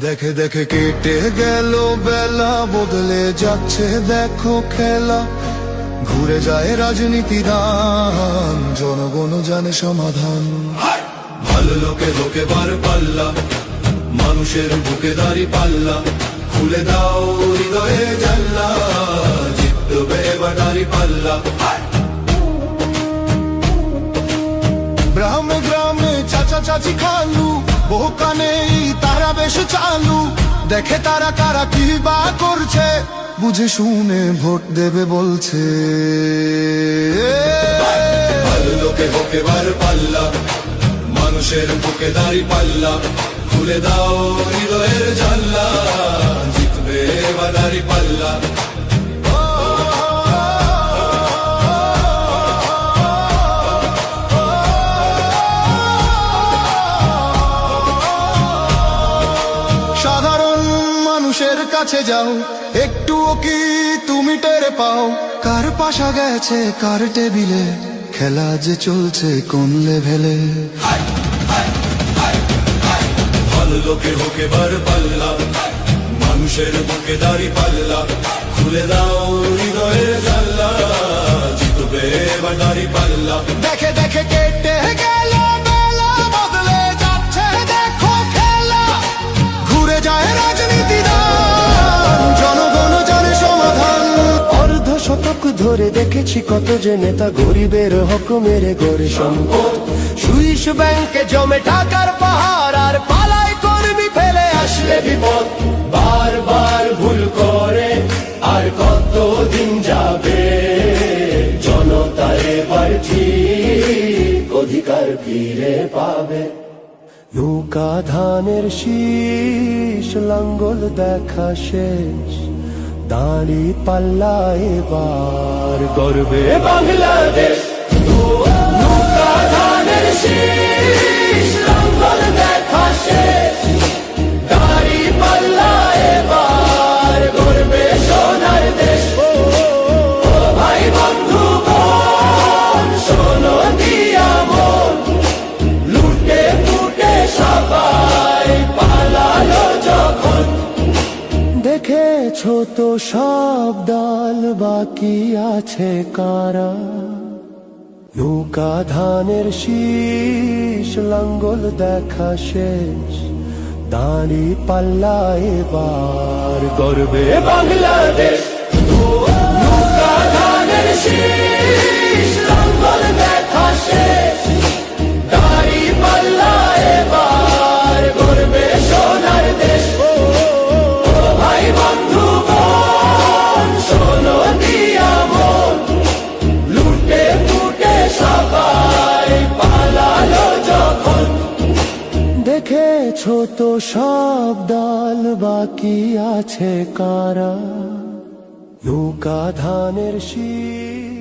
দেখে দেখে কেটে গেল বেলা, বদলে যাচ্ছে দেখো খেলা। ঘুরে যায় রাজনীতি দান, জনগণ জানে সমাধান। ভালো লোকে লোকে বার পাল্লা, মানুষের বুকে দাঁড়ি পাল্লা। খুলে দাও হৃদয়ে জানলা, জিতবে এবার দাঁড়ি পাল্লা। গ্রামে গ্রামে চাচা চাচি খালু, বহু কানে তারা বেশ চালু। দেখে তারা কারা কি বা করছে, বুঝে শুনে ভোট দেবে বলছে। ভালো লোকে হোক এবার পাল্লা, মানুষের বুকে দাঁড়ি পাল্লা। খুলে দাও হৃদয়ের জানলা, জিতবে এবার দাঁড়ি পাল্লা। সাধারণ মানুষের কাছে যাও, একটুও কি তুমি টের পাও? কার পাশা গেছে কার টেবিলে, খেলা যে চলছে কোন লেভেলে। ভালো লোকে হোক এবার পাল্লা, মানুষের বুকে দাঁড়ি পাল্লা। খুলে দাও হৃদয়ের জানলা, জিতবে এবার দাঁড়ি পাল্লা। দেখে দেখে কেটে গেল বেলা, বদলে যাচ্ছে দেখো খেলা। ঘুরে যায় রাজনীতি দান, জনগণ জানে সমাধান। অর্ধ শতক ধরে দেখেছি কত যে নেতা গরিবের হক মেরে গড়ে সম্পদ। সুইস ব্যাংকে জমে টাকার পাহাড়, আর পালায় কর্মী ফেলে আসলে বিপদ। বারবার ভুল করে আর কতদিন যাবে, জনতা এবার ঠিক অধিকার ফিরে পাবে। নৌকা ধানের শীষ, লাঙ্গল দেখা শেষ, দাঁড়ি পাল্লা এবার গর্বে বাংলাদেশ। নৌকা ধানের শীষ, লাঙ্গল দেখা শেষ, দাঁড়ি পাল্লা এবার গর্বে সোনার দেশ। ও ভাই বন্ধু বোন, শোনো দিয়া মন, লুটে ফুটে সবাই পালালো যখন। দেখেছো তো সব দল, বাকি আছে কারা? নৌকা ধানের শীষ, লাঙ্গল দেখা শেষ, দাঁড়ি পাল্লা এবার গর্বে বাংলাদেশ। নৌকা ধানের শীষ, লাঙ্গল দেখা শেষ, দাঁড়ি পাল্লা এবার গর্বে সোনার দেশ। ভাই বন্ধু বোন, শোনো দিয়া মন, লুটে ফুটে সবাই পালালো যখন। দেখেছো তো সব দল, বাকি আছে কারা? নৌকা ধানের শীষ।